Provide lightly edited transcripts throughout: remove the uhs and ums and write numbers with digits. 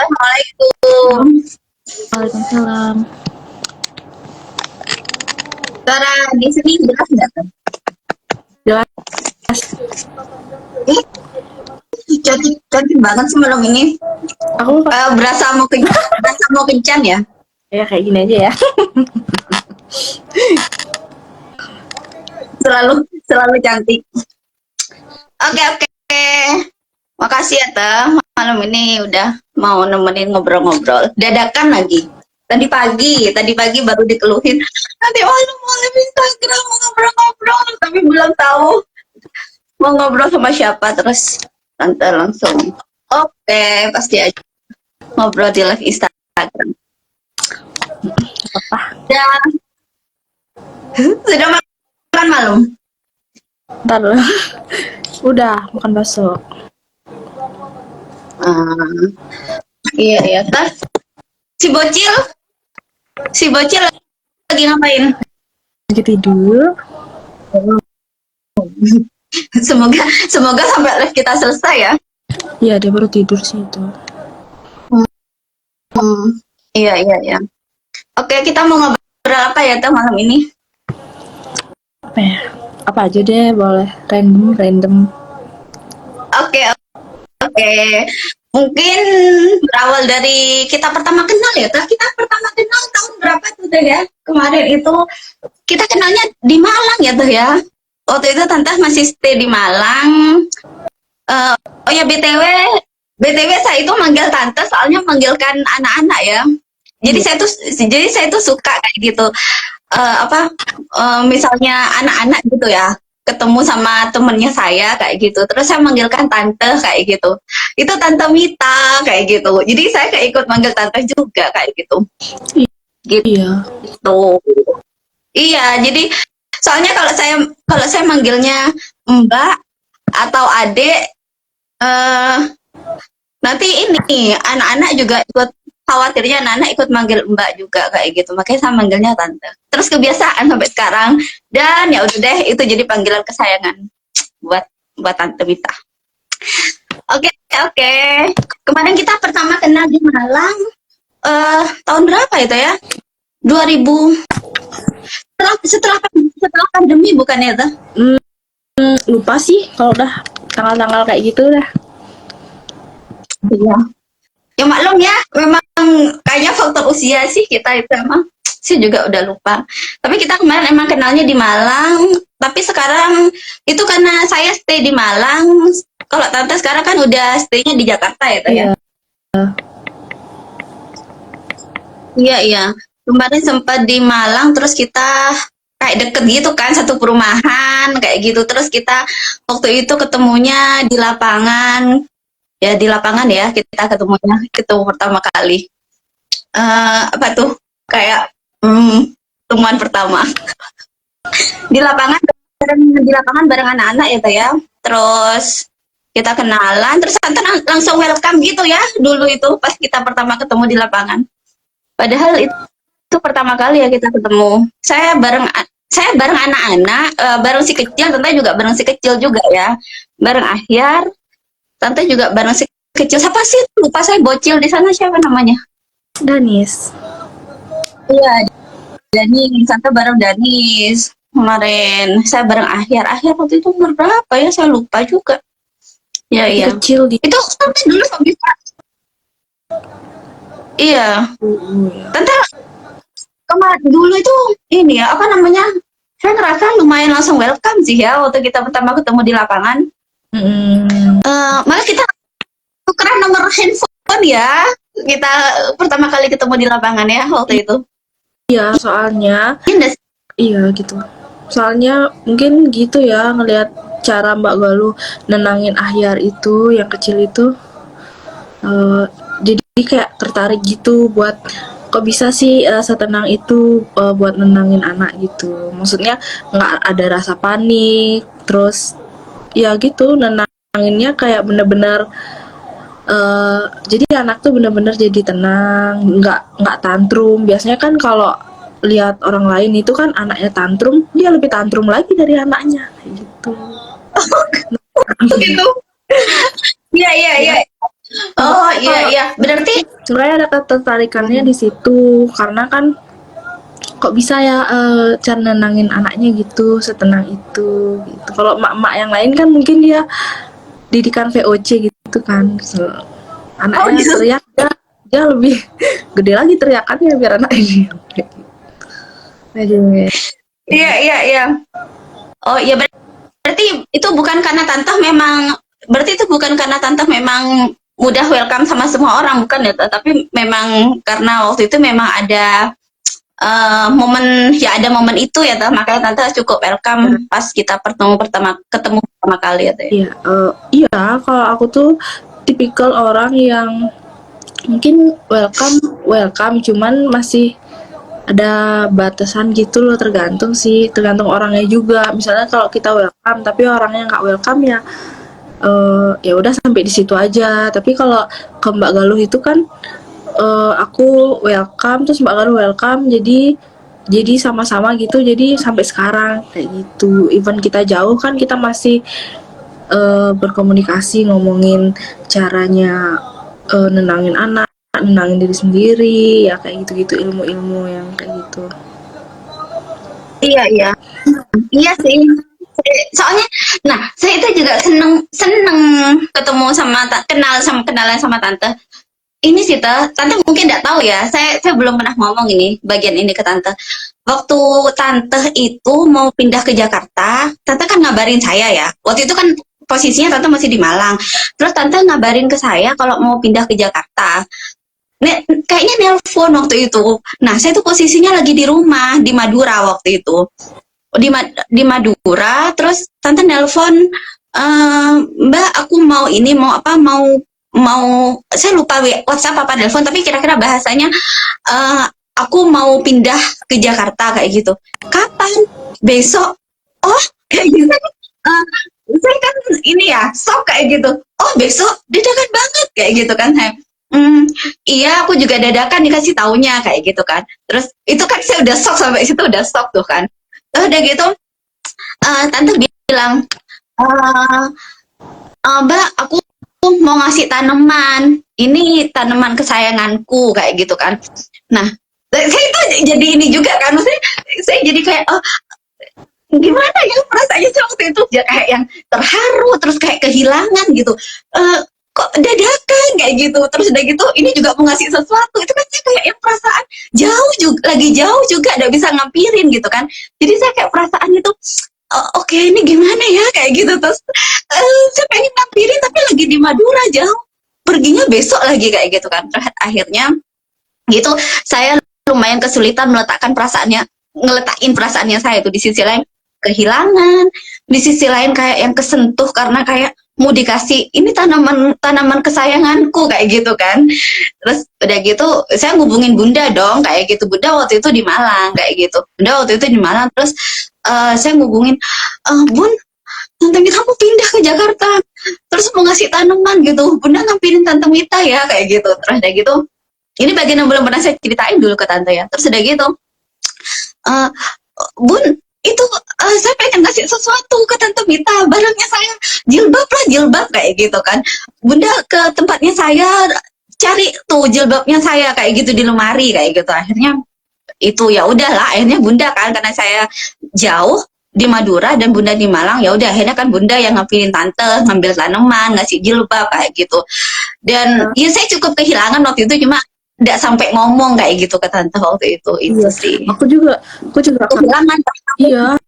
Assalamualaikum. Waalaikumsalam. Suara di sini jelas nggak tuh? Jelas. Ih, cantik, cantik banget sih malam ini. Aku Berasa mau kencan ya? ya kayak gini aja ya. Selalu cantik. Oke, oke. Makasih ya Teh. Malam ini udah mau nemenin ngobrol-ngobrol. Dadakan lagi. Tadi pagi baru dikeluhin. Nanti malam mau live Instagram mau ngobrol-ngobrol, tapi belum tahu mau ngobrol sama siapa. Terus tante langsung, oke, pasti aja ngobrol di live Instagram. Apa? Dan sudah makan malam? Ntar dulu. Udah makan bakso. Iya. Terus si bocil lagi ngapain? Lagi tidur. Semoga sampai live kita selesai ya. Iya, dia baru tidur sih itu. Iya. Oke, kita mau ngobrol apa ya Teh malam ini? Apa ya? Apa aja deh, boleh. Random. Oke. Mungkin berawal dari kita pertama kenal ya Teh. Kita pertama kenal tahun berapa tuh Teh ya? Kemarin itu kita kenalnya di Malang ya Teh ya. Waktu itu Tante masih stay di Malang. Oh ya, BTW saya itu manggil Tante soalnya manggilkan anak-anak ya. Jadi saya tuh suka kayak gitu. Misalnya anak-anak gitu ya, ketemu sama temennya saya kayak gitu. Terus saya manggilkan Tante kayak gitu. Itu Tante Mita kayak gitu. Jadi saya kayak ikut manggil Tante juga kayak gitu. Iya. Iya, jadi soalnya kalau saya manggilnya Mbak atau Adek, nanti ini anak-anak juga ikut, khawatirnya anak-anak ikut manggil Mbak juga kayak gitu. Makanya saya manggilnya Tante. Terus kebiasaan sampai sekarang, dan ya udah deh, itu jadi panggilan kesayangan buat Tante Mita. Oke. Kemarin kita pertama kenal di Malang tahun berapa itu ya? 2000 setelah pandemi bukannya tuh? Lupa sih kalau udah tanggal-tanggal kayak gitu dah. Iya. Ya maklum ya, memang kayaknya faktor usia sih kita itu emang. Saya juga udah lupa. Tapi kita kemarin emang kenalnya di Malang. Tapi sekarang itu karena saya stay di Malang. Kalau Tante sekarang kan udah stay-nya di Jakarta ya, Teh ya? Iya. Kemarin sempat di Malang, terus kita kayak deket gitu kan, satu perumahan kayak gitu. Terus kita waktu itu ketemunya di lapangan. Ya di lapangan ya kita ketemu pertama kali. Apa tuh? Kayak temuan pertama. di lapangan bareng anak-anak ya Teh ya. Terus kita kenalan, terus Tante langsung welcome gitu ya dulu itu pas kita pertama ketemu di lapangan. Padahal itu pertama kali ya kita ketemu. Saya bareng anak-anak, bareng si kecil, Tante juga bareng si kecil juga ya. Bareng Ahyar, Tante juga bareng si kecil. Siapa sih? Lupa saya, bocil di sana siapa namanya? Danis. Iya, Danis. Tante bareng Danis. Kemarin saya bareng Ahyar waktu itu umur berapa ya? Saya lupa juga. Iya. Kecil di. Itu Tante dulu bisa. Iya. Tante kemarin dulu itu ini ya, apa namanya? Saya ngerasa lumayan langsung welcome sih ya waktu kita pertama ketemu di lapangan. Malah kita tukeran nomor handphone ya. Kita pertama kali ketemu di lapangan ya waktu itu. Iya, soalnya. Iya gitu. Soalnya mungkin gitu ya, ngelihat cara Mbak Galuh nenangin Ahyar itu, yang kecil itu. Jadi kayak tertarik gitu buat kok bisa sih setenang itu buat nenangin anak gitu. Maksudnya nggak ada rasa panik, terus ya gitu nenanginnya kayak bener-bener jadi anak tuh bener-bener jadi tenang, nggak tantrum. Biasanya kan kalau lihat orang lain itu kan anaknya tantrum, dia lebih tantrum lagi dari anaknya gitu. Gitu. Iya. Oh, Sebenarnya iya, iya. Berarti sebenarnya ada ketertarikannya di situ karena kan kok bisa ya cara nenangin anaknya gitu setenang itu gitu. Kalau emak-emak yang lain kan mungkin dia didikan VOC gitu kan. oh Anaknya gitu. teriak dia lebih gede lagi teriakannya biar anak ini. Aduh. Iya, iya, iya. Oh, iya berarti itu bukan karena tante memang berarti itu bukan karena tante memang mudah welcome sama semua orang bukan ya, tapi memang karena waktu itu memang ada momen ya ada momen itu ya, makanya tante cukup welcome pas kita ketemu pertama kali ya, Teh. Iya, iya kalau aku tuh tipikal orang yang mungkin welcome welcome cuman masih ada batasan gitu loh, tergantung orangnya juga. Misalnya kalau kita welcome tapi orangnya nggak welcome ya ya udah sampai di situ aja. Tapi kalau ke Mbak Galuh itu kan aku welcome terus Mbak Galuh welcome, jadi sama-sama gitu, jadi sampai sekarang kayak gitu. Even kita jauh kan kita masih berkomunikasi ngomongin caranya nenangin anak, nenangin diri sendiri, ya kayak gitu-gitu, ilmu-ilmu yang kayak gitu. Iya, iya. Iya sih. Soalnya, nah, saya itu juga seneng seneng ketemu kenalan sama tante. Ini sih tante mungkin nggak tahu ya. Saya belum pernah ngomong ini bagian ini ke tante. Waktu tante itu mau pindah ke Jakarta, tante kan ngabarin saya ya. Waktu itu kan posisinya tante masih di Malang. Terus tante ngabarin ke saya kalau mau pindah ke Jakarta. Kayaknya nelpon waktu itu. Nah, saya tuh posisinya lagi di rumah di Madura waktu itu. Di Madura, terus tante nelpon, Mbak, aku mau ini, mau apa, mau saya lupa WhatsApp apa telepon, tapi kira-kira bahasanya eh, aku mau pindah ke Jakarta kayak gitu. Kapan? Besok? Oh, kayak gitu. Eh, saya kan ini ya, shock kayak gitu. Oh, besok? Dadakan banget kayak gitu kan saya. Hmm, iya, aku juga dadakan dikasih taunya kayak gitu kan. Terus itu kan saya udah shock sampai situ udah shock tuh kan. Udah gitu, tante bilang, eh Mbak, aku mau ngasih tanaman. Ini tanaman kesayanganku kayak gitu kan. Nah, saya itu jadi ini juga kan, maksudnya saya jadi kayak gimana ya perasaannya waktu itu ya kayak yang terharu terus kayak kehilangan gitu. Eh, kok dadakan kayak gitu, terus udah gitu ini juga mau ngasih sesuatu itu kan saya kayak yang perasaan jauh juga, lagi jauh juga udah bisa ngampirin gitu kan, jadi saya kayak perasaan itu oke, ini gimana ya kayak gitu. Terus saya pengen ngampirin tapi lagi di Madura jauh, perginya besok lagi kayak gitu kan. Terus akhirnya gitu saya lumayan kesulitan ngeletakin perasaannya saya itu, di sisi lain kehilangan, di sisi lain kayak yang kesentuh karena kayak mau dikasih ini tanaman kesayanganku kayak gitu kan. Terus udah gitu saya ngubungin bunda dong kayak gitu, bunda waktu itu di Malang kayak gitu, bunda waktu itu di Malang. Terus saya ngubungin, bun, tante Mita mau pindah ke Jakarta terus mau ngasih tanaman gitu, bunda ngampirin tante Mita ya kayak gitu. Terus udah gitu ini bagian yang belum pernah saya ceritain dulu ke tante ya. Terus udah gitu, uh, bun, itu saya pengen ngasih sesuatu ke tante Mita, barangnya saya jilbab lah, jilbab kayak gitu kan. Bunda ke tempatnya saya cari tuh jilbabnya saya kayak gitu di lemari kayak gitu. Akhirnya itu ya udahlah, akhirnya bunda kan karena saya jauh di Madura dan bunda di Malang, ya udah akhirnya kan bunda yang ngambilin tante, ngambil tanaman, ngasih jilbab kayak gitu. Dan ya saya cukup kehilangan waktu itu, cuma nggak sampai ngomong kayak gitu ke tante waktu itu Iya, sih aku juga kehilangan. iya,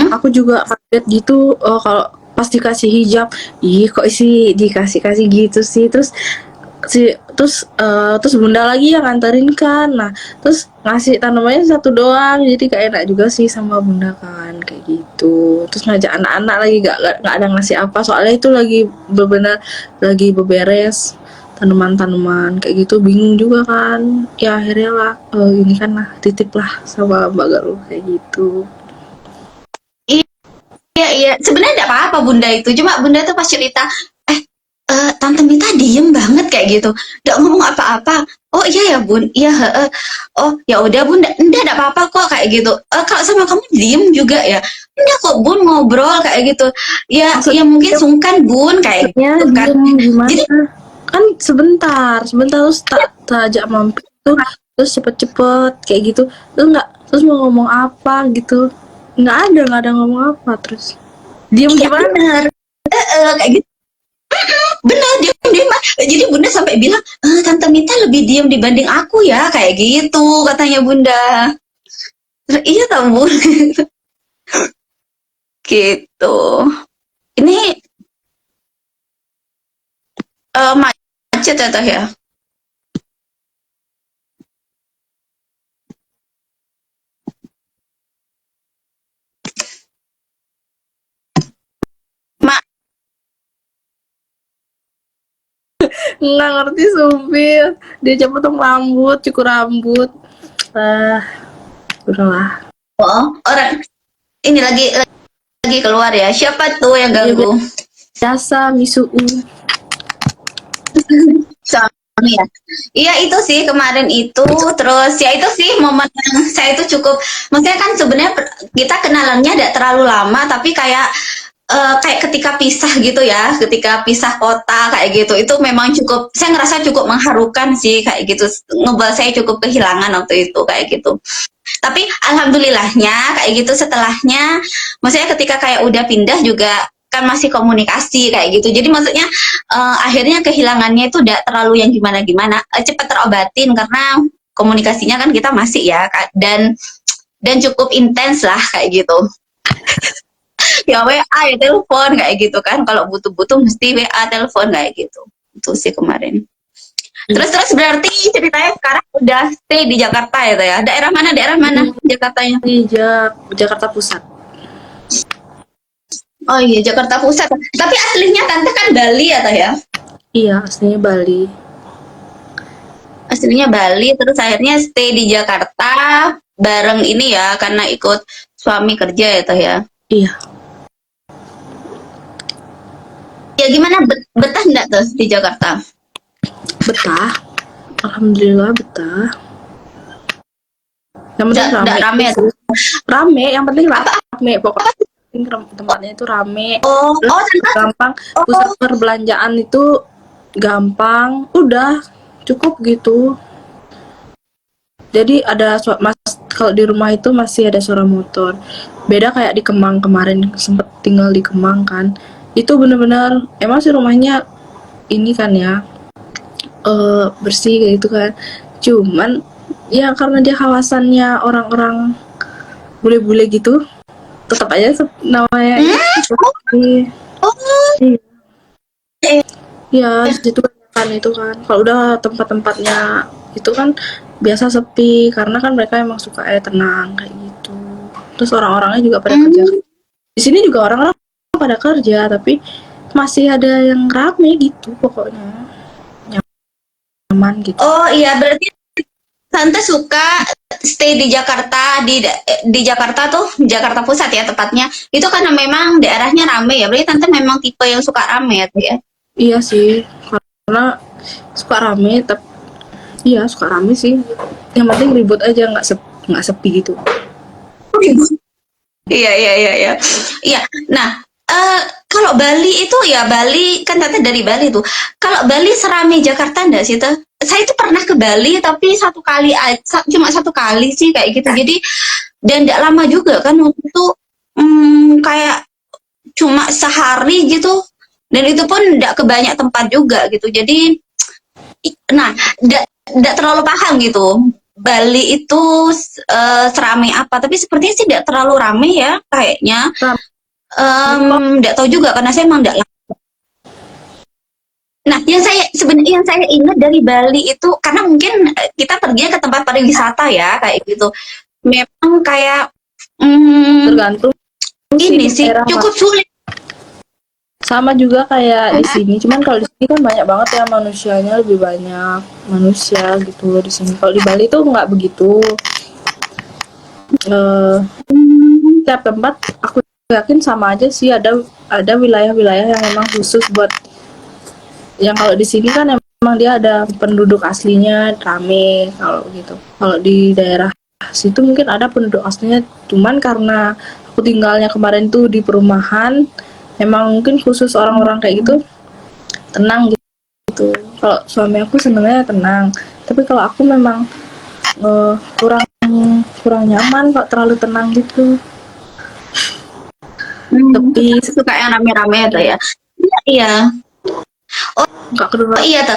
aku juga kaget gitu kalau pas dikasih hijab, ih kok sih dikasih-kasih gitu sih. Terus bunda lagi yang nganterin kan, nah terus ngasih tanamannya satu doang, jadi gak enak juga sih sama bunda kan kayak gitu. Terus ngajak anak-anak lagi gak ada ngasih apa, soalnya itu lagi benar lagi beberes tanaman-tanaman kayak gitu, bingung juga kan ya. Akhirnya lah ini kan lah titip lah sama Mbak Galuh kayak gitu. Iya, iya, sebenarnya nggak apa-apa bunda itu, cuma bunda tuh pas cerita, eh, tante Mita diem banget kayak gitu, nggak ngomong apa-apa. Oh iya ya bun, iya, oh ya udah bun, nggak apa-apa kok kayak gitu. Kalau sama kamu diem juga ya, enggak kok bun, ngobrol kayak gitu. Ya Maksud ya mungkin sungkan bun kayak maksudnya gitu kan. diem Jadi gimana? kan sebentar terus tak ajak mampir tuh, terus cepet-cepet kayak gitu, terus nggak, terus mau ngomong apa gitu, nggak ada ngomong apa, terus diem Iya gimana. bener. Kayak gitu. Bener, diem-diem. Jadi Bunda sampai bilang, Tante Mita lebih diem dibanding aku ya, kayak gitu katanya Bunda. Terus, iya tau Bun, gitu. Ini macet ya Teh ya? Mak, Nggak ngerti sumpir, dia coba potong rambut, cukur rambut, ah udahlah. oh, orang ini lagi keluar ya. Siapa tuh yang Ya ganggu? biasa misuu. Suami ya. Iya itu sih kemarin itu, terus ya itu sih momen yang saya itu cukup, maksudnya kan sebenarnya kita kenalannya tidak terlalu lama, tapi kayak ketika pisah gitu ya, ketika pisah kota kayak gitu, itu memang cukup, saya ngerasa cukup mengharukan sih kayak gitu, ngebuat saya cukup kehilangan waktu itu kayak gitu. Tapi alhamdulillahnya kayak gitu setelahnya, maksudnya ketika kayak udah pindah juga kan masih komunikasi kayak gitu. Jadi maksudnya akhirnya kehilangannya itu udah terlalu yang gimana-gimana, cepat terobatin karena komunikasinya kan kita masih ya, dan cukup intens lah kayak gitu. Ya WA ya telepon kayak gitu kan, kalau butuh-butuh mesti WA telepon kayak gitu. Itu sih kemarin. Terus berarti ceritanya sekarang udah stay di Jakarta ya Teh ya? Daerah mana Jakartanya? Di Jakarta Pusat. Oh iya Jakarta Pusat. Tapi aslinya tante kan Bali ya Teh ya? Iya, aslinya Bali. Aslinya Bali, terus akhirnya stay di Jakarta bareng ini ya karena ikut suami kerja ya Teh ya? Iya, Ya gimana, betah nggak tuh di Jakarta? betah. Alhamdulillah betah. Yang penting Nggak rame rame ya? sih. Rame, yang penting Apa? rame. Pokoknya tempatnya itu rame. Oh, Terus tante. gampang, pusat Oh, perbelanjaan itu gampang. Udah, cukup gitu. Jadi ada kalau di rumah itu masih ada suara motor. Beda kayak di Kemang kemarin, sempet tinggal di Kemang kan. Itu bener-bener emang sih rumahnya ini kan ya, bersih kayak gitu kan. Cuman ya karena dia kawasannya orang-orang bule-bule gitu, tetap aja namanya sepi. oh, eh, Ya, situ kan itu kan. Kalau udah tempat-tempatnya itu kan biasa sepi karena kan mereka emang suka tenang kayak gitu. Terus orang-orangnya juga pada kerja. hmm. Di sini juga orang-orang pada kerja tapi masih ada yang rame gitu pokoknya. Nyaman gitu. Oh iya berarti tante suka stay di Jakarta, di Jakarta tuh Jakarta Pusat ya tepatnya. Itu karena memang daerahnya rame ya. Berarti tante memang tipe yang suka rame ya tuh ya. Iya sih, karena suka rame, tapi iya suka rame sih. Yang penting ribut aja, nggak sepi gitu. Iya iya iya iya. Iya. Nah, kalau Bali itu ya Bali kan tante dari Bali tuh. Kalau Bali seramai Jakarta enggak sih tuh? Saya itu pernah ke Bali tapi satu kali cuma satu kali sih kayak gitu. Jadi dan enggak lama juga kan waktu itu, kayak cuma sehari gitu. Dan itu pun enggak ke banyak tempat juga gitu. Jadi nah, enggak terlalu paham gitu. Bali itu seramai apa, tapi sepertinya sih tidak terlalu ramai ya kayaknya. Nggak tahu juga karena saya emang nggak. Nah, yang saya ingat dari Bali itu karena mungkin kita perginya ke tempat pariwisata ya kayak gitu. Memang kayak Tergantung ini sih daerah cukup sulit. sama juga kayak di sini. Cuman kalau di sini kan banyak banget ya manusianya, lebih banyak manusia gitu loh di sini. Kalau di Bali tuh nggak begitu. Eh, Setiap tempat aku yakin sama aja sih, ada wilayah-wilayah yang memang khusus buat yang, kalau di sini kan emang dia ada penduduk aslinya rame kalau gitu. Kalau di daerah situ mungkin ada penduduk aslinya, cuman karena aku tinggalnya kemarin tuh di perumahan, emang mungkin khusus orang-orang kayak gitu tenang gitu. Kalau suami aku senengnya tenang, tapi kalau aku memang kurang kurang nyaman kok terlalu tenang gitu. Tapi Suka yang rame-rame tuh ya. Iya, iya. nggak Oh keluar. iya tuh.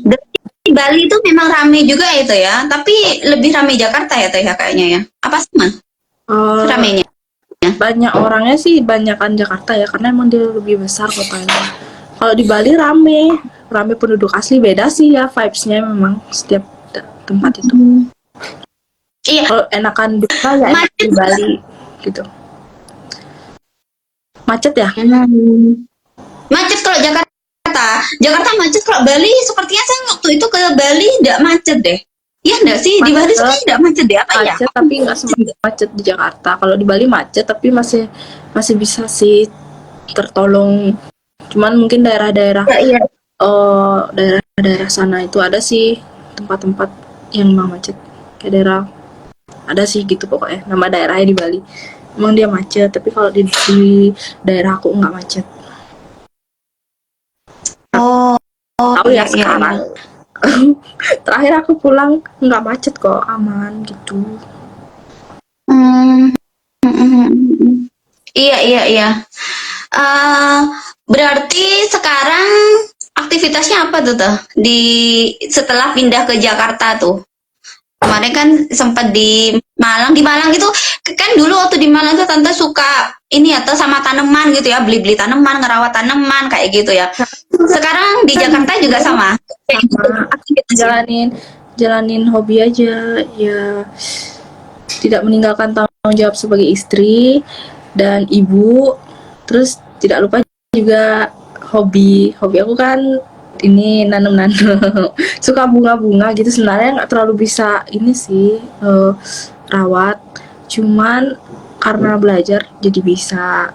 Berarti Bali itu memang rame juga itu ya, tapi lebih rame Jakarta ya tuh ya kayaknya ya. Apa sama Eh, ramenya? banyak orangnya sih banyakan Jakarta ya, karena emang dia lebih besar kotanya. Kalau di Bali rame penduduk asli, beda sih ya vibes-nya memang setiap tempat itu. Iya, Kalau enakan di mana ya enak di macet. Bali gitu. Macet ya? Macet kalau Jakarta. Jakarta macet, kalau Bali sepertinya saya waktu itu ke Bali tidak macet deh. Iya enggak sih? Di Bali sepertinya Macet, tidak macet deh, apa ya? macet tapi nggak semacet di Jakarta. Kalau di Bali macet tapi masih masih bisa sih tertolong. Cuman mungkin daerah-daerah Iya, iya. daerah-daerah sana itu ada sih tempat-tempat yang memang macet. Kayak daerah ada sih gitu pokoknya. Nama daerahnya di Bali. Emang dia macet, tapi kalau di daerah aku nggak macet. Oh, Tahu iya, ya iya, iya. sekarang. Terakhir aku pulang nggak macet kok, aman gitu. Hmm, mm, mm, mm. Iya, iya, iya. Eh, berarti sekarang aktivitasnya apa tuh di setelah pindah ke Jakarta tuh? Kemarin kan sempat di Malang. Di Malang itu kan dulu waktu di Malang tuh tante suka ini atau sama tanaman gitu ya, beli-beli tanaman, ngerawat tanaman kayak gitu ya. Sekarang di Jakarta juga sama. Kayak gitu Sama aktivitasnya. jalanin jalanin hobi aja ya, tidak meninggalkan tanggung jawab sebagai istri dan ibu. Terus tidak lupa juga hobi aku kan ini nanam-nanam suka bunga-bunga gitu. Sebenarnya nggak terlalu bisa ini sih rawat, cuman karena belajar jadi bisa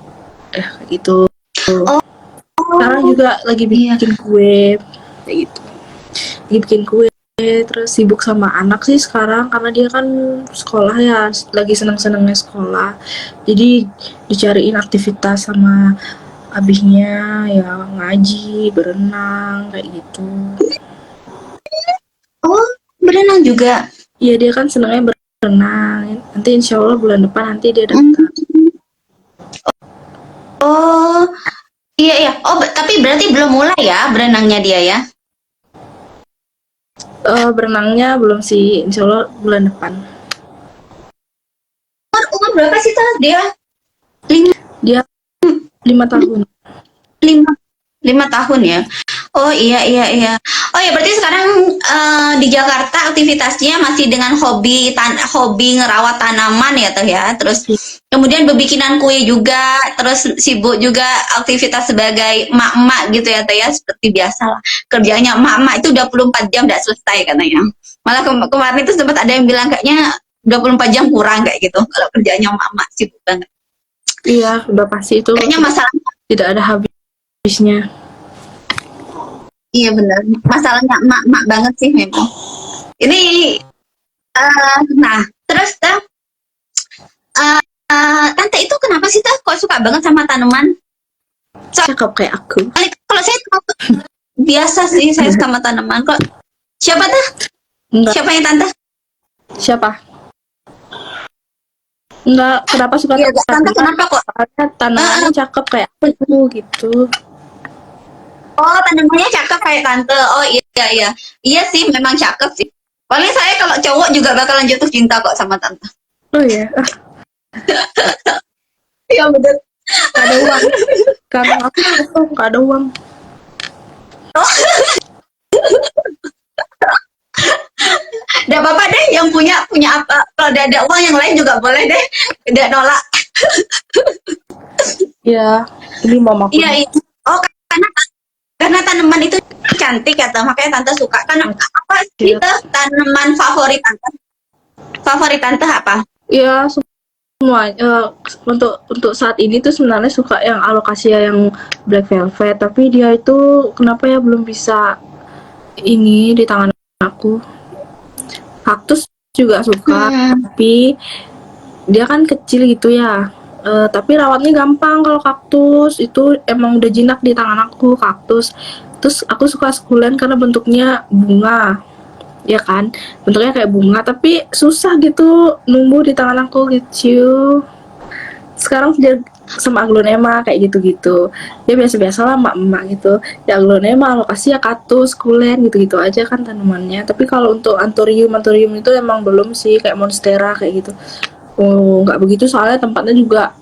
kayak gitu. Oh, Sekarang juga lagi iya. bikin kue kayak gitu, lagi bikin kue. Terus sibuk sama anak sih sekarang karena dia kan sekolah ya, lagi senang-senangnya sekolah, jadi dicariin aktivitas sama abihnya ya, ngaji, berenang kayak gitu. Oh, berenang juga. Iya dia kan senangnya berenang, nanti insya Allah bulan depan nanti dia Hmm. daftar. Oh, iya, iya. Oh, tapi berarti belum mulai ya berenangnya dia ya? Berenangnya belum sih, insya Allah bulan depan. Umur berapa sih tuh dia? Lima, Dia 5 tahun. lima, 5 tahun ya. Oh iya, iya, iya. Oh ya berarti sekarang di Jakarta aktivitasnya masih dengan hobi ngerawat tanaman ya tuh ya. Terus kemudian berbikinan kue juga, terus sibuk juga aktivitas sebagai emak-emak gitu ya tuh ya, seperti biasa lah. Kerjanya emak-emak itu 24 jam tidak selesai katanya. Malah kemarin itu sempat ada yang bilang kayaknya 24 jam kurang kayak gitu kalau kerjanya emak-emak sibuk banget. Iya udah pasti itu Kayaknya masalah. tidak ada habisnya. Iya benar. Masalahnya emak-emak banget sih memang. Ini nah terus tante itu kenapa sih kok suka banget sama tanaman? Cakep kayak aku. Kalau saya biasa sih saya sama tanaman. Kok siapa tuh? Enggak. Siapa yang tante? Siapa? Enggak, kenapa suka Iya, tante kenapa kok? Soalnya tanamannya cakep kayak aku gitu. Oh, tanamannya cakep kayak tante. Oh iya iya. Iya sih memang cakep sih. Paling saya kalau cowok juga bakalan jatuh cinta kok sama tante. Oh ya, Iya betul. gak ada uang. Karena aku kosong, gak ada uang. Udah apa-apa deh yang punya apa. Kalau ada uang yang lain juga boleh deh. Tidak nolak. Iya, ini mamaku. Iya, iya. Oh, karena tanaman itu cantik ya, makanya tante suka. Karena apa sih tanaman favorit tante? Favorit tante apa? Iya, semua untuk saat ini tuh sebenarnya suka yang alokasia yang black velvet, tapi dia itu kenapa ya belum bisa ini di tangan aku. Kaktus juga suka, tapi dia kan kecil gitu ya. Tapi rawatnya gampang. Kalau kaktus itu emang udah jinak di tangan aku, kaktus. Terus aku suka sukulen karena bentuknya bunga, ya kan? Bentuknya kayak bunga, tapi susah gitu numbuh di tangan aku gitu. Sekarang sama aglonema kayak gitu-gitu. Ya biasa-biasa lah emak-emak gitu. Ya aglonema, lokasi ya kaktus, kulen gitu-gitu aja kan tanamannya. Tapi kalau untuk anthurium itu emang belum sih, kayak monstera kayak gitu. Oh, nggak begitu soalnya tempatnya juga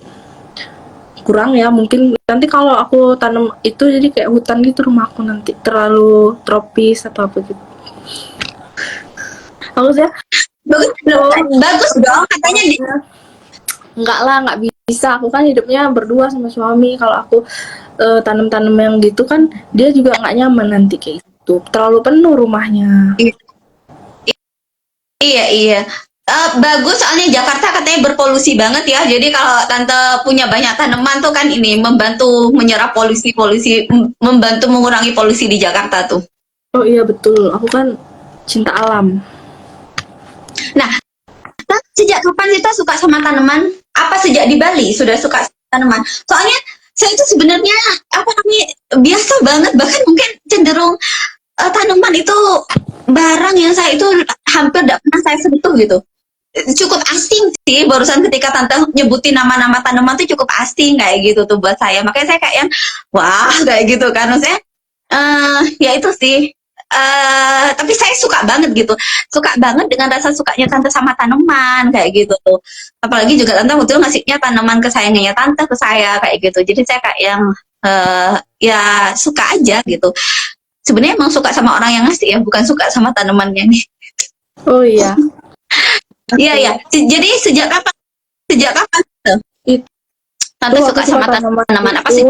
kurang ya. Mungkin nanti kalau aku tanam itu jadi kayak hutan gitu rumahku, nanti terlalu tropis atau apa gitu. Aku sih Bagus, bagus dong katanya di, enggak lah, nggak bisa. Aku kan hidupnya berdua sama suami. Kalau aku tanam-tanam yang gitu kan dia juga nggak nyaman nanti kayak gitu. Terlalu penuh rumahnya. iya iya. Bagus soalnya Jakarta katanya berpolusi banget ya. Jadi kalau tante punya banyak tanaman tuh kan ini membantu menyerap polusi-polusi, membantu mengurangi polusi di Jakarta tuh. Oh iya betul. Aku kan cinta alam. Nah, sejak kapan kita suka sama tanaman? Apa sejak di Bali sudah suka tanaman? Soalnya saya itu sebenarnya apa namanya biasa banget, bahkan mungkin cenderung tanaman itu barang yang saya itu hampir tidak pernah saya sentuh gitu. Cukup asing sih barusan ketika tante nyebutin nama-nama tanaman tuh cukup asing kayak gitu tuh buat saya. Makanya saya kayak yang wah kayak gitu kan maksudnya ya itu sih. Tapi saya suka banget gitu, suka banget dengan rasa sukanya tante sama tanaman kayak gitu tuh. Apalagi juga tante betul ngasihnya tanaman kesayangannya tante ke saya kayak gitu. Jadi saya kayak yang ya suka aja gitu. Sebenarnya emang suka sama orang yang ngasih ya, bukan suka sama tanamannya nih. Oh iya. Iya ya. Jadi sejak kapan? Sejak kapan tuh? Itu Tante suka sama tanaman apa sih?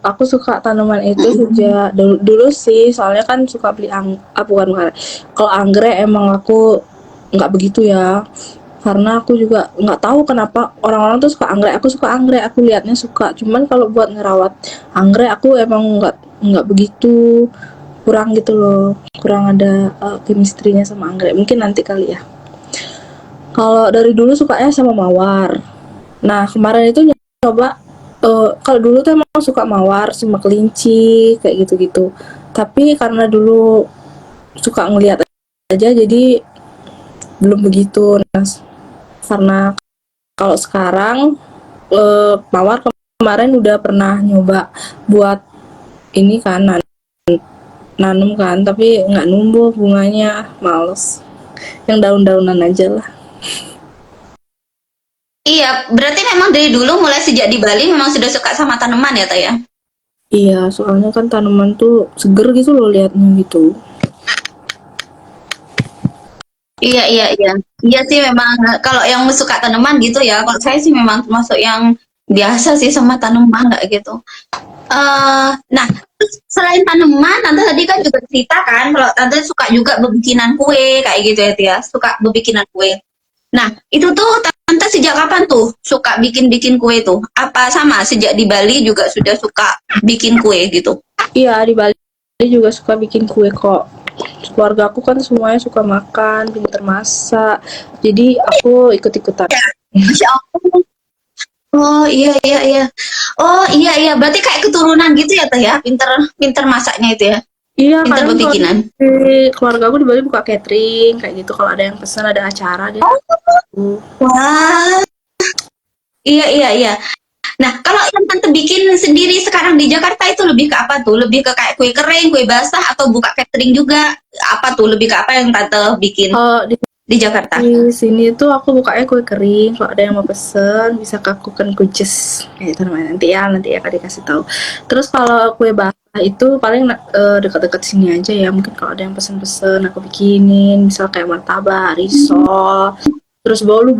Aku suka tanaman itu sejak dulu sih, soalnya kan suka beli bukan. Kalau anggrek emang aku nggak begitu ya, karena aku juga nggak tahu kenapa orang-orang tuh suka anggrek. Aku suka anggrek, aku liatnya suka. Cuman kalau buat ngerawat anggrek aku emang nggak begitu, kurang gitu loh, kurang ada chemistry-nya sama anggrek. Mungkin nanti kali ya. Kalau dari dulu sukanya sama mawar. Nah kemarin itu coba kalau dulu tuh emang suka mawar sama kelinci kayak gitu-gitu. Tapi karena dulu suka ngeliat aja jadi belum begitu. Nah, karena kalau sekarang mawar kemarin udah pernah nyoba buat ini kan nanam kan, tapi nggak numbuh bunganya, males. Yang daun-daunan aja lah. Iya, berarti memang dari dulu mulai sejak di Bali memang sudah suka sama tanaman ya, Taya? Iya, soalnya kan tanaman tuh seger gitu loh liatnya gitu. Iya, iya, iya. Iya sih memang kalau yang suka tanaman gitu ya. Kalau saya sih memang termasuk yang biasa sih sama tanaman kayak gitu. Nah, terus selain tanaman, tante tadi kan juga cerita kan kalau tante suka juga bebikinan kue kayak gitu ya, Tia. Suka bebikinan kue. Nah, itu tuh tante sejak kapan tuh suka bikin-bikin kue tuh? Apa sama sejak di Bali juga sudah suka bikin kue gitu? Iya, di Bali juga suka bikin kue kok. Keluarga aku kan semuanya suka makan, pinter masak. Jadi aku ikut-ikutan. Masya Allah. Oh iya iya iya. Oh iya iya. Berarti kayak keturunan gitu ya Teh ya. Pinter pinter masaknya itu ya. Iya, Pinter kadang kalau bebikinan. di keluarga aku di Bali buka catering kayak gitu. Kalau ada yang pesan, ada acara dia. Wah. Iya iya iya. Nah, kalau yang tante bikin sendiri sekarang di Jakarta itu lebih ke apa tuh? Lebih ke kayak kue kering, kue basah, atau buka catering juga? Apa tuh? Lebih ke apa yang tante bikin di Jakarta? Di sini tuh aku bukanya kue kering. Kalau ada yang mau pesen bisa ke aku kan kujes. Itu namanya nanti ya kak dikasih tahu. Terus kalau kue basah itu paling dekat-dekat sini aja ya. Mungkin kalau ada yang pesen-pesen aku bikinin. Misal kayak martabak, risol. Terus bolu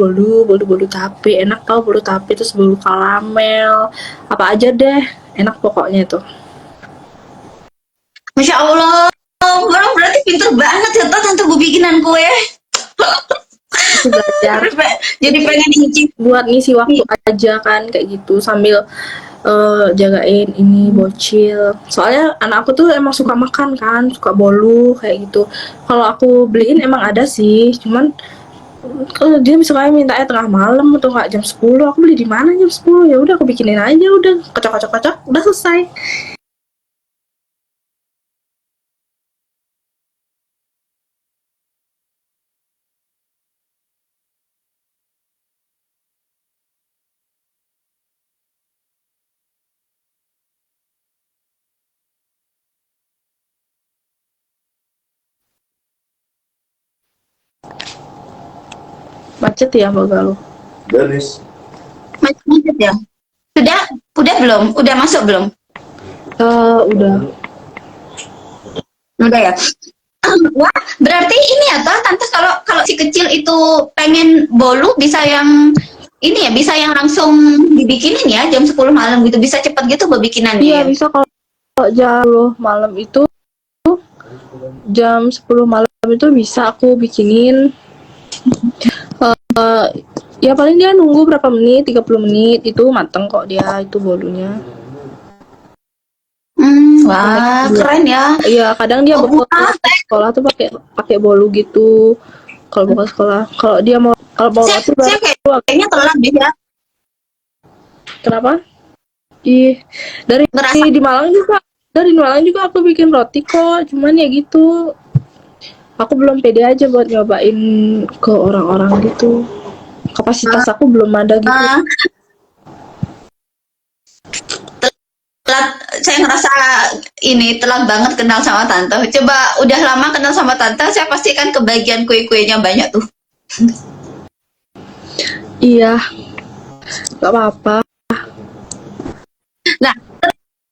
tape, enak tau bolu tape, terus bolu karamel, apa aja deh, enak pokoknya itu. Masya Allah. Orang berarti pinter banget ya tante bikinan kue. Aku belajar Jadi pengen nyicip. buat ngisi waktu aja kan kayak gitu sambil jagain ini bocil. Soalnya anak aku tuh emang suka makan kan, suka bolu kayak gitu. Kalau aku beliin emang ada sih, cuman dia misalnya mintanya tengah malam atau nggak jam 10, aku beli di mana jam 10, ya udah aku bikinin aja, udah kocok kocok kocok udah selesai. Macet ya Mbak Galuh? Garis. Macet ya. Sudah, udah belum? Udah masuk belum? Udah. Udah ya. Wah, berarti ini ya toh tante, kalau kalau si kecil itu pengen bolu bisa yang ini ya, bisa yang langsung dibikinin ya jam 10 malam gitu, bisa cepet gitu bikinannya Iya ya. bisa, kalau jam 10 malam itu, jam 10 malam itu bisa aku bikinin. Eh, ya paling dia nunggu berapa menit, 30 menit itu mateng kok dia itu bolunya. Wah, keren ya. Iya, kadang dia Oh, bekal wah, sekolah tuh pakai pakai bolu gitu. Kalau bekal sekolah, kalau mau roti saya baru kayaknya telat deh ya. kenapa? Ih, dari Ngerasa di Malang juga aku bikin roti kok. Cuman ya gitu, aku belum pede aja buat nyobain ke orang-orang gitu. Kapasitas aku belum ada gitu. eh, telat, saya ngerasa ini telat banget kenal sama tante. Coba udah lama kenal sama tante, saya pastikan kebagian kue-kuenya banyak tuh. Iya, gak apa-apa. Nah,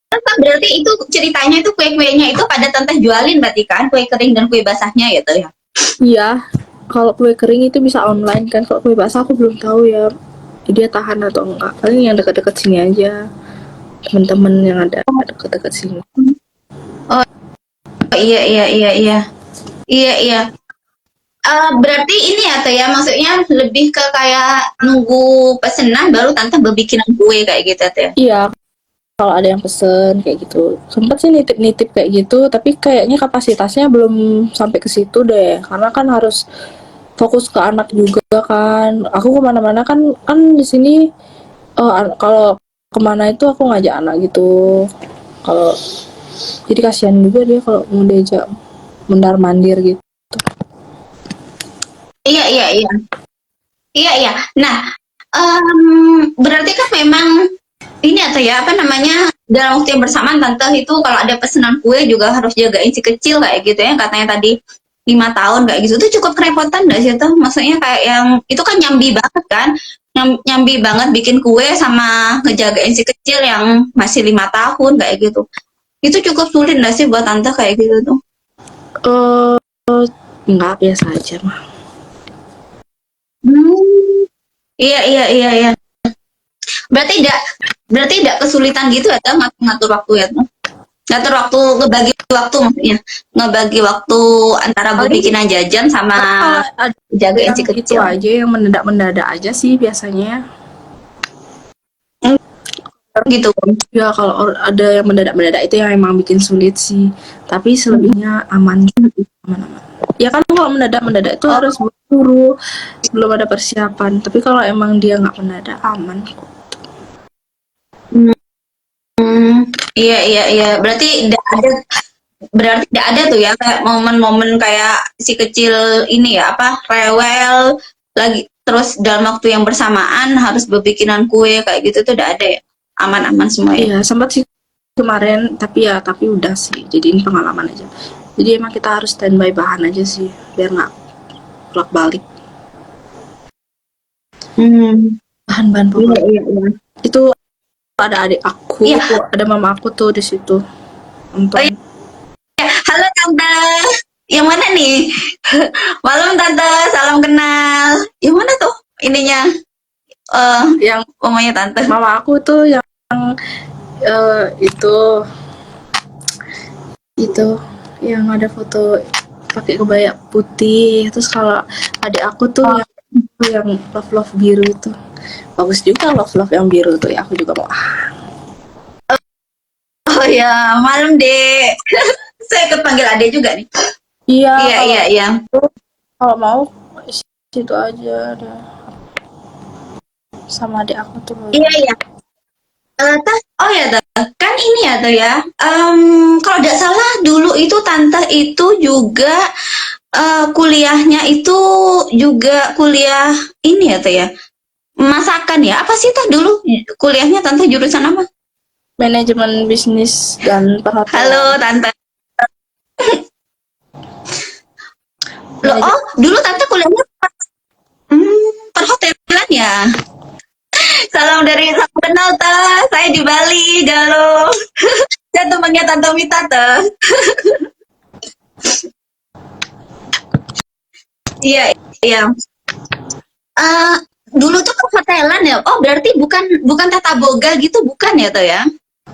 tante berarti itu ceritanya itu kue-kuenya itu pada tante jualin berarti kan, kue kering dan kue basahnya ya tuh ya. Iya, kalau kue kering itu bisa online kan. Kalau kue basah aku belum tahu ya dia tahan atau enggak. Paling yang dekat-dekat sini aja, teman-teman yang ada dekat-dekat sini. Oh iya iya iya iya. Iya iya. Berarti ini ya tuh ya, maksudnya lebih ke kayak nunggu pesenan baru tante berbikinan kue kayak gitu tuh ya. Iya, kalau ada yang pesen kayak gitu. Sempet sih nitip-nitip kayak gitu, tapi kayaknya kapasitasnya belum sampai ke situ deh. Karena kan harus fokus ke anak juga kan. Aku kemana-mana kan kan di sini, kalau kemana itu aku ngajak anak gitu. Kalau jadi kasihan juga dia kalau mau diajak mundar mandir gitu. Iya iya iya. Iya iya. Nah, berarti kan memang ini atau ya apa namanya, dalam waktu yang bersamaan tante itu kalau ada pesanan kue juga harus jagain si kecil kayak gitu ya, katanya tadi 5 tahun kayak gitu itu cukup kerepotan nggak sih tuh, maksudnya kayak yang itu kan nyambi banget kan, nyambi banget bikin kue sama ngejagain si kecil yang masih 5 tahun kayak gitu, itu cukup sulit nggak sih buat tante kayak gitu tuh? Eh, Enggak, biasa aja mah. Hmm, iya iya iya iya, berarti tidak kesulitan gitu ya tuh ngatur waktu ya tuh, ngatur waktu, ngebagi waktu maksudnya, ngebagi waktu antara Paling berbikinan jajan sama ada jagain yang si itu kecil. aja yang mendadak-mendadak aja sih biasanya. Hmm, gitu. Ya kalau ada yang mendadak-mendadak itu yang emang bikin sulit sih. Tapi selebihnya aman, aman-aman. Ya kan kalau mendadak-mendadak itu Oh, harus buru, belum ada persiapan. Tapi kalau emang dia nggak mendadak, aman kok. hmm, iya iya iya. Berarti tidak ada tuh ya kayak momen-momen kayak si kecil ini ya apa rewel lagi terus dalam waktu yang bersamaan harus berbikinan kue kayak gitu tuh udah ada ya. Aman-aman semua ya. Iya, sempat sih kemarin, tapi udah sih. Jadiin pengalaman aja. Jadi emang kita harus standby bahan aja sih, biar nggak bolak-balik. Hmm, Bahan-bahan iya pokok. iya iya. Itu ada adik aku, Iya, ada mama aku tuh di situ oh iya. nonton. Halo Tante. Yang mana nih? Malam Tante, salam kenal. Yang mana tuh ininya? Eh, Yang omanya Tante. mama aku tuh yang itu yang ada foto pakai kebaya putih. Terus kalau adik aku tuh Oh, yang love love biru itu bagus juga, love love yang biru tuh ya, aku juga mau. oh ya, malam Dek. Saya ikut panggil Ade juga nih. Iya, Iya, kalau iya, iya. kalau mau situ aja dah. Sama adik aku tuh. Iya, iya. Oh ya, kan ini ya tuh ya. Kalau tidak salah dulu itu tante itu juga kuliahnya itu juga kuliah ini ya tuh ya. Masakan ya. Apa sih tuh dulu kuliahnya tante jurusan apa? Manajemen bisnis dan perhotelan. Halo tante. Loh, Manajemen. oh dulu tante kuliahnya perhotelan ya. Salam dari salam kenal teh. Saya di Bali, Galuh. Saya temannya Tante Mita teh. Iya, iya. Eh, dulu tuh perhotelan ya. Oh, berarti bukan bukan tata boga gitu, bukan ya tuh ya?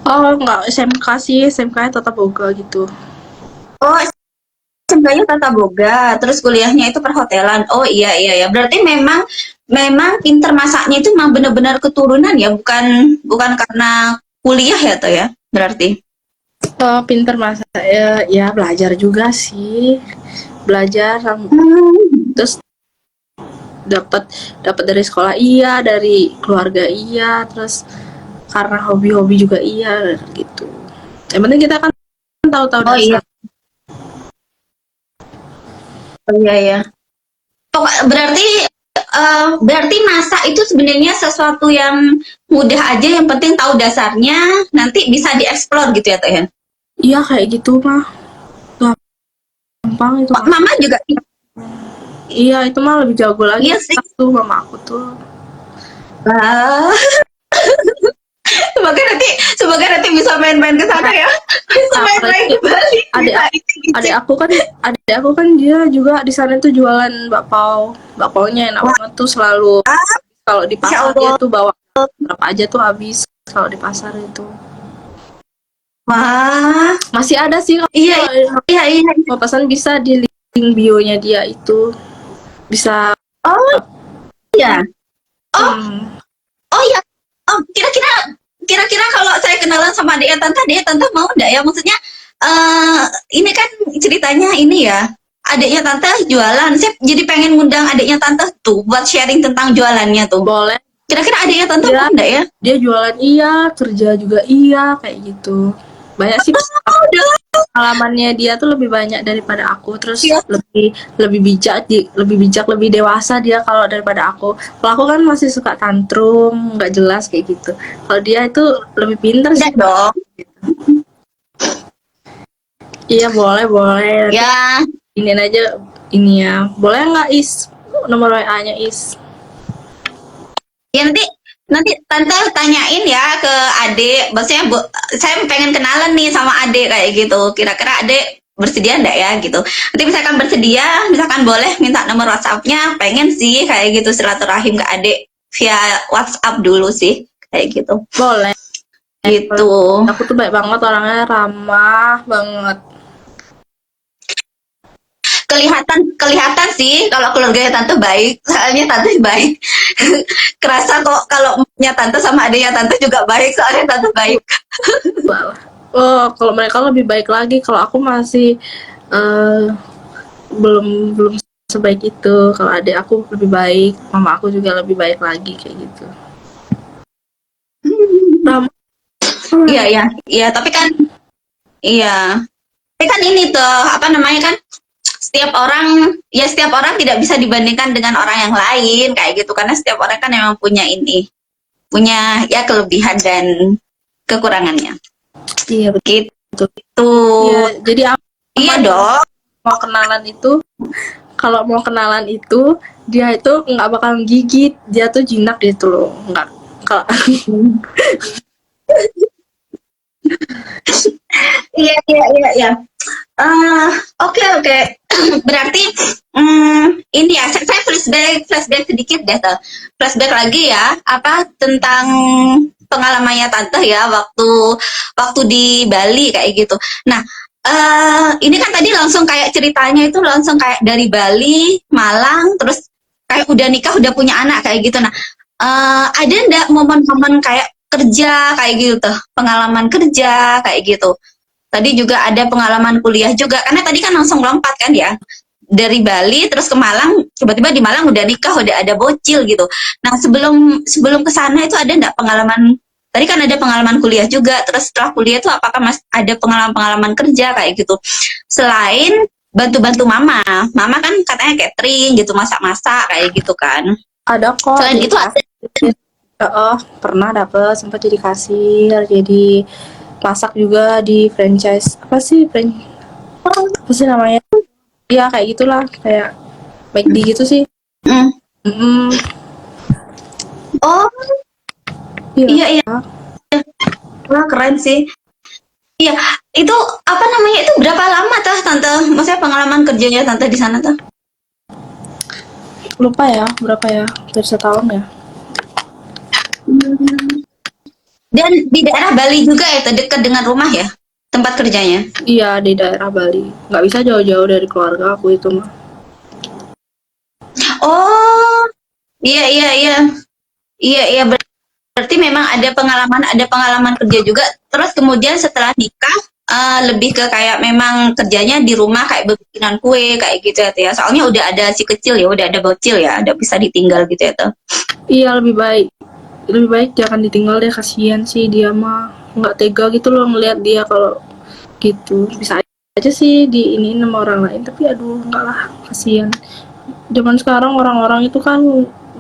Oh, enggak, SMK sih, SMK-nya tetap boga gitu. Oh, SMK-nya tata boga, terus kuliahnya itu perhotelan. Oh iya iya ya. Berarti memang memang pinter masaknya itu memang benar-benar keturunan ya, bukan bukan karena kuliah ya tuh ya. Berarti. Pinter masak ya, ya belajar juga sih. Belajar terus dapat dapat dari sekolah iya, dari keluarga iya, terus karena hobi-hobi juga iya gitu. Yang penting kita kan tahu-tahu Oh iya. dasar. Oh iya ya. Berarti berarti masak itu sebenarnya sesuatu yang mudah aja, yang penting tahu dasarnya, nanti bisa dieksplor gitu ya Teh. Ya? Iya kayak gitu mah. Gampang itu mah. Mama juga Iya, itu mah lebih jago lagi. iya sih. Tuh mama aku tuh. Ah, semoga nanti bisa main-main ke sana ya. Bisa main-main ke Bali. Adik, adik aku kan dia juga di sana tuh jualan bakpao. Bakpaonya enak banget tuh, selalu kalau di Insya pasar dia Allah. tuh bawa berapa aja tuh habis kalau di pasar itu. Wah, Masih ada sih kalau iya iya iya. mau pesan bisa di link bio-nya dia itu. Bisa Oh iya. Oh hmm, oh iya. Oh kira-kira kalau saya kenalan sama adiknya tante mau enggak ya? Maksudnya ini kan ceritanya ini ya. Adiknya tante jualan. Saya jadi pengen ngundang adiknya tante tuh buat sharing tentang jualannya tuh. boleh. Kira-kira adiknya tante Dia, mau enggak ya? dia jualan iya, kerja juga iya kayak gitu. Banyak sih Oh, udah. pengalamannya dia tuh lebih banyak daripada aku, terus Iya. lebih lebih bijak lebih dewasa dia kalau daripada aku. Kalau aku kan masih suka tantrum nggak jelas kayak gitu, kalau dia itu lebih pintar Udah sih. dong. Iya boleh boleh, nanti Ya, ini aja ini ya, boleh nggak Is nomor WA-nya Is? ya nanti nanti tante tanyain ya ke adik. Maksudnya saya pengen kenalan nih sama adik kayak gitu. Kira-kira adik bersedia enggak ya gitu. Nanti misalkan bersedia, misalkan boleh minta nomor WhatsApp-nya, pengen sih kayak gitu silaturahim ke adik via WhatsApp dulu sih kayak gitu. Boleh. Gitu. Aku tuh baik banget, orangnya ramah banget. Kelihatan sih kalau keluarganya tante baik, soalnya tante baik. Kerasa kok kalau punya tante sama adiknya tante juga baik, soalnya tante baik. Oh, kalau mereka lebih baik lagi. Kalau aku masih eh, belum belum sebaik itu. Kalau adik aku lebih baik, mama aku juga lebih baik lagi kayak gitu. Ramah. Iya, iya, iya, tapi kan iya. Tapi kan ini tuh apa namanya kan setiap orang tidak bisa dibandingkan dengan orang yang lain kayak gitu karena setiap orang kan memang punya ini, punya ya kelebihan dan kekurangannya. Iya betul. Gitu. Iya, jadi Iya dong. mau kenalan itu, kalau mau kenalan itu dia itu nggak bakal gigit, dia tuh jinak gitu loh, nggak kalau Iya, iya, iya, iya. Oke, oke. Berarti ini ya, saya flashback sedikit deh, tuh. Flashback lagi ya, apa tentang pengalamannya tante ya waktu waktu di Bali kayak gitu. Nah, ini kan tadi langsung kayak ceritanya itu langsung kayak dari Bali, Malang, terus kayak udah nikah, udah punya anak kayak gitu. Nah, ada ndak momen-momen kayak kerja kayak gitu tuh, pengalaman kerja kayak gitu. Tadi juga ada pengalaman kuliah juga, karena tadi kan langsung lompat kan ya dari Bali terus ke Malang, tiba-tiba di Malang udah nikah, udah ada bocil gitu. Nah, sebelum sebelum ke sana itu ada nggak pengalaman, tadi kan ada pengalaman kuliah juga, terus setelah kuliah tuh apakah Mas ada pengalaman-pengalaman kerja kayak gitu? Selain bantu-bantu mama, mama kan katanya catering gitu, masak-masak kayak gitu kan. Ada kok Selain jadi itu ada. kasir. Pernah dapet sempat jadi kasir, jadi masak juga di franchise apa sih apa sih namanya? Ya kayak gitulah, kayak McD gitu sih. Mm. Mm-mm. Oh, Iya. iya iya. Wah, keren sih. Iya, itu apa namanya? Itu berapa lama tah tante? Maksudnya pengalaman kerjanya tante di sana tuh? Lupa ya berapa ya, hampir setahun ya. Dan di daerah Bali juga ya, dekat dengan rumah ya, tempat kerjanya. Iya di daerah Bali, nggak bisa jauh-jauh dari keluarga aku itu mah. Oh, iya iya iya. Iya iya, berarti memang ada pengalaman kerja juga. Terus kemudian setelah nikah lebih ke kayak memang kerjanya di rumah kayak bikinan kue kayak gitu ya, Teh, ya. Soalnya udah ada si kecil ya, udah ada bocil ya, ada bisa ditinggal gitu ya, tuh. Iya lebih baik jangan ditinggal deh, kasihan sih dia mah, nggak tega gitu loh ngelihat dia kalau gitu. Bisa aja sih di ini sama orang lain, tapi aduh enggak lah, kasihan. Zaman sekarang orang-orang itu kan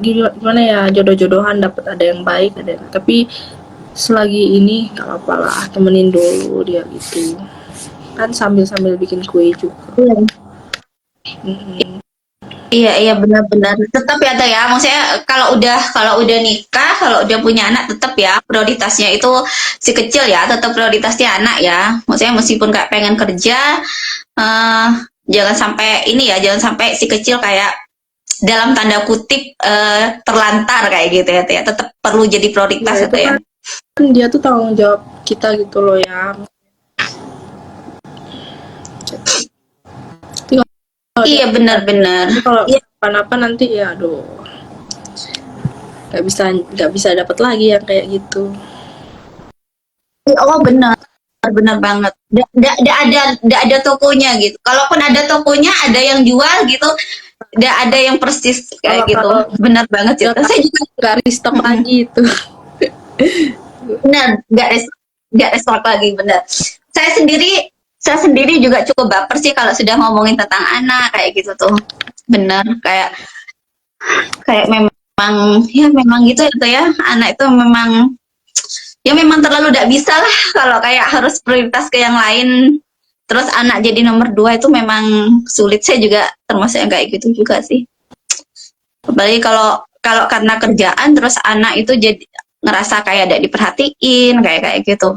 gimana ya, jodoh-jodohan, dapat ada yang baik ada yang, tapi selagi ini nggak apa-apa lah, temenin dulu dia gitu kan, sambil bikin kue juga. Iya. Mm-mm. Iya iya, benar-benar. Tetap ya, Teh, ya. Maksudnya kalau udah nikah, kalau udah punya anak, tetap ya prioritasnya itu si kecil ya, tetap prioritasnya anak ya. Maksudnya meskipun kayak pengen kerja, eh jangan sampai ini ya, jangan sampai si kecil kayak dalam tanda kutip terlantar kayak gitu ya, Teh, ya. Tetap perlu jadi prioritas Ya ya, itu Teh, ya. kan dia tuh tanggung jawab kita gitu loh ya. Tapi kalau dia, Iya benar-benar. tapi kalau Iya. apa nanti ya aduh, nggak bisa dapat lagi yang kayak gitu. Oh, benar. Benar banget. Nggak ada tokonya gitu. Kalaupun ada tokonya, ada yang jual gitu, nggak ada yang persis Kalau kayak gitu. kalau Benar banget sih. nggak Saya juga nggak restock mm-mm, lagi itu. benar, nggak restock lagi, benar. Saya sendiri juga cukup baper sih kalau sudah ngomongin tentang anak kayak gitu tuh. Benar, kayak memang ya memang gitu itu ya. Anak itu memang ya memang terlalu tidak bisa lah kalau kayak harus prioritas ke yang lain. Terus anak jadi nomor dua itu memang sulit. Saya juga termasuk yang kayak gitu juga sih. Apalagi kalau kalau karena kerjaan terus anak itu jadi ngerasa kayak tidak diperhatiin kayak kayak gitu.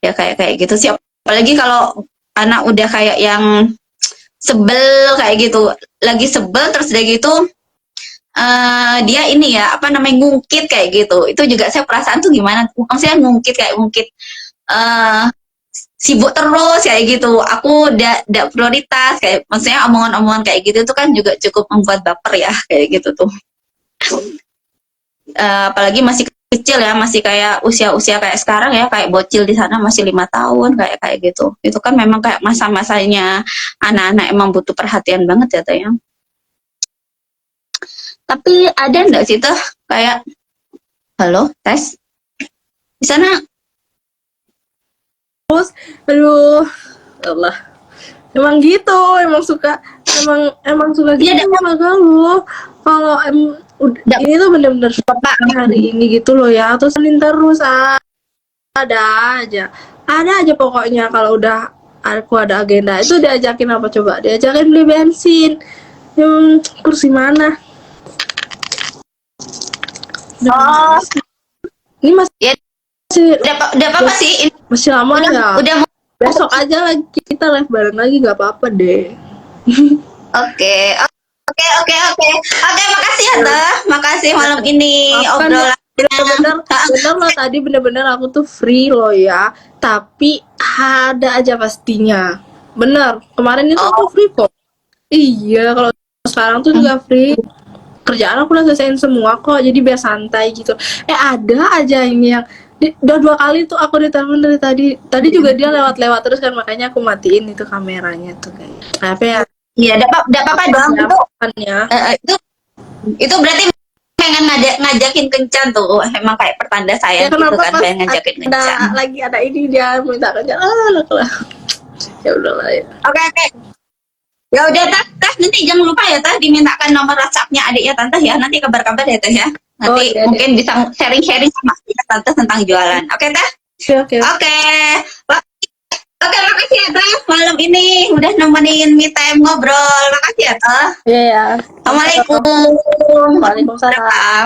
Ya kayak kayak gitu sih. Apalagi kalau anak udah kayak yang sebel kayak gitu. Lagi sebel terus udah gitu dia ini ya apa namanya ngungkit kayak gitu. Itu juga saya perasaan tuh gimana? Maksudnya ngungkit kayak ngungkit eh sibuk terus kayak gitu. Aku udah prioritas kayak maksudnya omongan-omongan kayak gitu tuh kan juga cukup membuat baper ya kayak gitu tuh. Apalagi masih kecil ya, masih kayak usia-usia kayak sekarang ya, kayak bocil di sana masih 5 tahun kayak kayak gitu. Itu kan memang kayak masa-masanya anak-anak emang butuh perhatian banget ya, Teh, ya. Tapi ada nggak sih tuh kayak halo tes di sana? Terus aduh Allah, emang gitu, emang suka Iya, gitu sama kamu. Kalau ini tuh bener-bener Bapak. hari ini gitu loh ya, terus senin terus ada aja ada aja pokoknya. Kalau udah aku ada agenda itu diajakin apa coba, diajakin beli bensin. Kursi mana Oh, ini masih ya udah apa sih? Ini masih lama udah ya, udah besok aja lagi kita live bareng lagi, nggak apa-apa deh. oke. Oke, makasih ya, Teh. Makasih malam ini Maafkan ya, obrolannya. bener loh tadi, bener-bener aku tuh free loh ya, tapi ada aja pastinya. Bener, kemarin itu aku Oh, free kok. Iya, kalau sekarang tuh juga free. Kerjaan aku udah selesaiin semua kok, jadi biar santai gitu. Ada aja ini yang udah 2 kali tuh aku ditelepon dari tadi. Tadi juga dia lewat-lewat terus kan, makanya aku matiin itu kameranya tuh kayak. Apa ya? Iya, enggak apa-apa dong. Ya, Itu ya. itu berarti pengen ngajakin kencan tuh. Emang kayak pertanda Ya sayang gitu kenapa kan, pas pengen ngajakin kencan. ada lagi ada ini dia minta kerja lah. Ya udahlah ya. Oke, oke. Ya udah Tah, nanti jangan lupa ya Tah dimintakan nomor WhatsApp-nya adik ya Tante ya. Nanti kabar-kabar ya Tah ya. Oh Nanti iya deh. mungkin bisa sharing-sharing sama Tante tentang jualan. Oke Tah? Oke oke. Oke. Oke, makasih ya Tah malam ini udah nemenin me time ngobrol. Makasih ya Tah. Iya ya. Assalamualaikum. Waalaikumsalam. Waalaikumsalam.